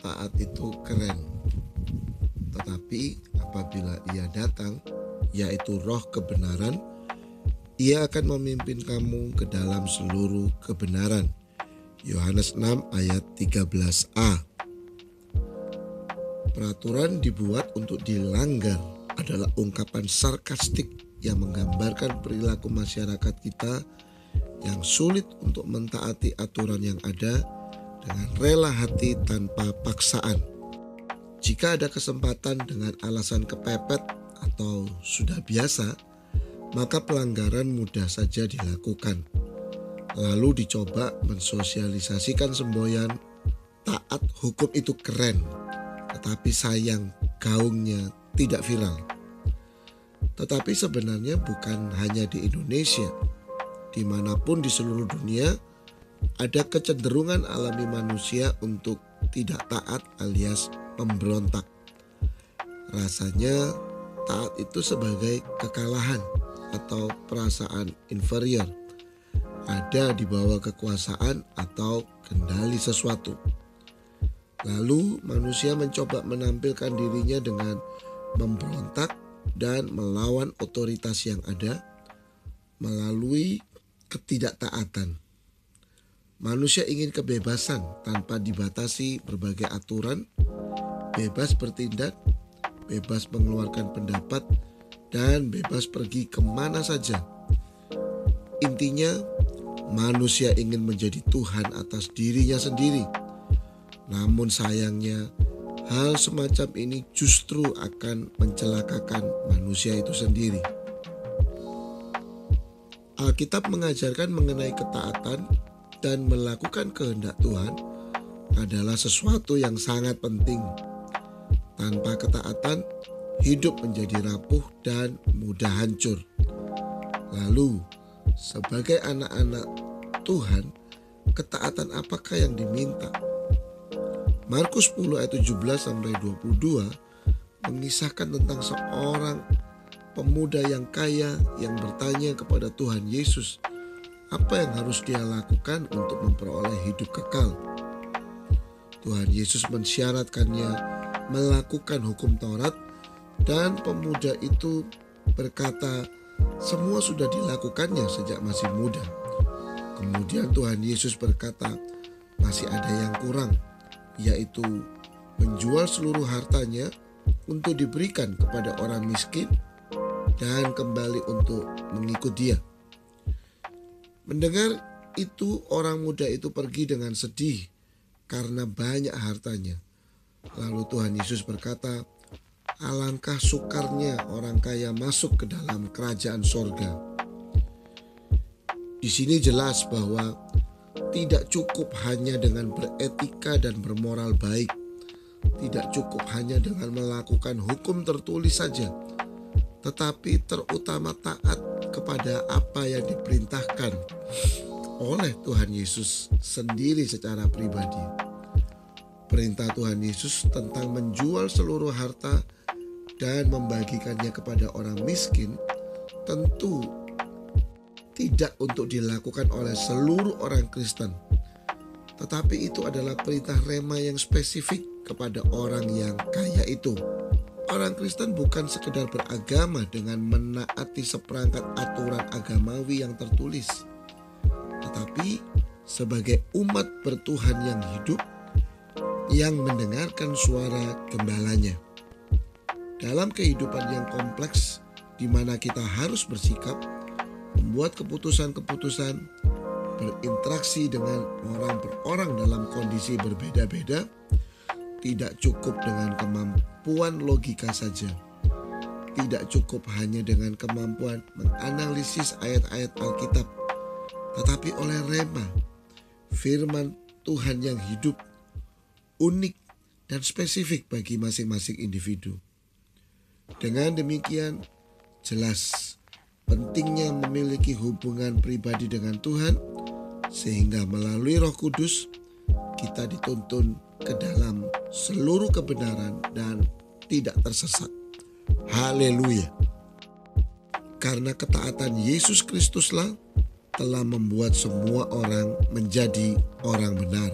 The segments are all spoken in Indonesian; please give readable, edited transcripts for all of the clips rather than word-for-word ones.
taat itu keren. Tetapi apabila ia datang, yaitu Roh kebenaran, ia akan memimpin kamu ke dalam seluruh kebenaran. Yohanes 6 ayat 13a. Peraturan dibuat untuk dilanggar adalah ungkapan sarkastik yang menggambarkan perilaku masyarakat kita yang sulit untuk mentaati aturan yang ada dengan rela hati tanpa paksaan. Jika ada kesempatan dengan alasan kepepet atau sudah biasa, maka pelanggaran mudah saja dilakukan. Lalu dicoba mensosialisasikan semboyan, taat hukum itu keren, tetapi sayang gaungnya tidak viral. Tetapi sebenarnya bukan hanya di Indonesia, dimanapun di seluruh dunia ada kecenderungan alami manusia untuk tidak taat alias memberontak. Rasanya taat itu sebagai kekalahan atau perasaan inferior, ada di bawah kekuasaan atau kendali sesuatu. Lalu manusia mencoba menampilkan dirinya dengan memberontak dan melawan otoritas yang ada melalui ketidaktaatan. Manusia ingin kebebasan tanpa dibatasi berbagai aturan, bebas bertindak, bebas mengeluarkan pendapat, dan bebas pergi kemana saja. Intinya, manusia ingin menjadi Tuhan atas dirinya sendiri. Namun sayangnya, hal semacam ini justru akan mencelakakan manusia itu sendiri. Alkitab mengajarkan mengenai ketaatan dan melakukan kehendak Tuhan adalah sesuatu yang sangat penting. Tanpa ketaatan, hidup menjadi rapuh dan mudah hancur. Lalu, sebagai anak-anak Tuhan, ketaatan apakah yang diminta? Markus 10 ayat 17-22 mengisahkan tentang seorang pemuda yang kaya yang bertanya kepada Tuhan Yesus apa yang harus dia lakukan untuk memperoleh hidup kekal. Tuhan Yesus mensyaratkannya melakukan hukum Taurat, dan pemuda itu berkata semua sudah dilakukannya sejak masih muda. Kemudian Tuhan Yesus berkata masih ada yang kurang, yaitu menjual seluruh hartanya untuk diberikan kepada orang miskin dan kembali untuk mengikut dia. Mendengar itu, orang muda itu pergi dengan sedih karena banyak hartanya. Lalu Tuhan Yesus berkata, alangkah sukarnya orang kaya masuk ke dalam kerajaan sorga. Di sini jelas bahwa tidak cukup hanya dengan beretika dan bermoral baik. Tidak cukup hanya dengan melakukan hukum tertulis saja, tetapi terutama taat kepada apa yang diperintahkan oleh Tuhan Yesus sendiri secara pribadi. Perintah Tuhan Yesus tentang menjual seluruh harta dan membagikannya kepada orang miskin tentu tidak untuk dilakukan oleh seluruh orang Kristen, tetapi itu adalah perintah rema yang spesifik kepada orang yang kaya itu. Orang Kristen bukan sekedar beragama dengan menaati seperangkat aturan agamawi yang tertulis, tetapi sebagai umat bertuhan yang hidup, yang mendengarkan suara gembalanya. Dalam kehidupan yang kompleks, di mana kita harus bersikap, membuat keputusan-keputusan, berinteraksi dengan orang per orang dalam kondisi berbeda-beda, tidak cukup dengan kemampuan logika saja. Tidak cukup hanya dengan kemampuan menganalisis ayat-ayat Alkitab, tetapi oleh rema, firman Tuhan yang hidup, unik dan spesifik bagi masing-masing individu. Dengan demikian, jelas pentingnya memiliki hubungan pribadi dengan Tuhan, sehingga melalui Roh Kudus kita dituntun ke dalam seluruh kebenaran dan tidak tersesat. Haleluya. Karena ketaatan Yesus Kristuslah telah membuat semua orang menjadi orang benar.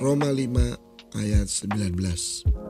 Roma 5 ayat 19.